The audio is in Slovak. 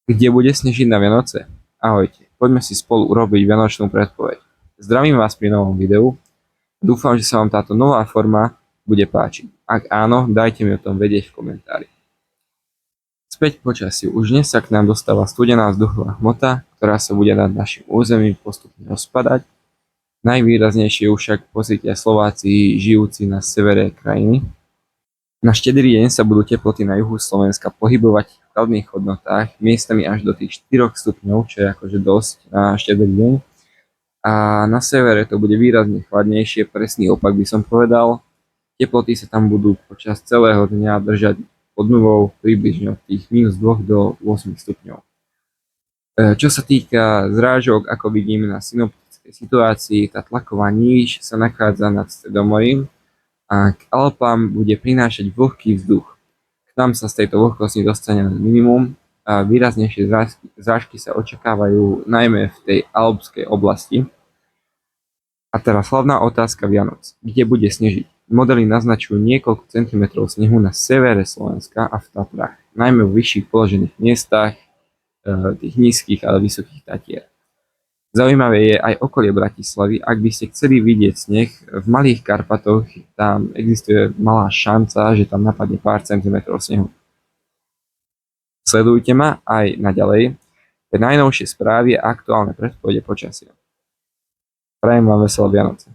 Kde bude snežiť na Vianoce? Ahojte, poďme si spolu urobiť vianočnú predpoveď. Zdravím vás pri novom videu. Dúfam, že sa vám táto nová forma bude páčiť. Ak áno, dajte mi o tom vedieť v komentári. Späť k počasiu. Už dnes sa k nám dostáva studená vzduchová hmota, ktorá sa bude nad našim územím postupne rozpadať. Najvýraznejšie ju však pocítia Slováci žijúci na severe krajiny. Na štedrý deň sa budú teploty na juhu Slovenska pohybovať v kladných hodnotách, miestami až do tých 4 stupňov, čo je akože dosť na štedrý deň. A na severe to bude výrazne chladnejšie, presný opak by som povedal. Teploty sa tam budú počas celého dňa držať pod nulou približne od tých -2 do 8 stupňov. Čo sa týka zrážok, ako vidíme na synoptickej situácii, tá tlaková níž sa nachádza nad Stredomorím a k Alpám bude prinášať vlhký vzduch. K nám sa z tejto vlhkosti dostane minimum a výraznejšie zrážky sa očakávajú najmä v tej alpskej oblasti. A teraz hlavná otázka Vianoc. Kde bude snežiť? Modely naznačujú niekoľko centimetrov snehu na severe Slovenska a v Tatrách, najmä v vyšších položených miestach, tých nízkych, ale vysokých Tatier. Zaujímavé je aj okolie Bratislavy. Ak by ste chceli vidieť sneh, v Malých Karpatoch tam existuje malá šanca, že tam napadne pár centimetrov snehu. Sledujte ma aj naďalej pre najnovšie správy a aktuálne predpovede počasia. Prajem vám veselé Vianoce.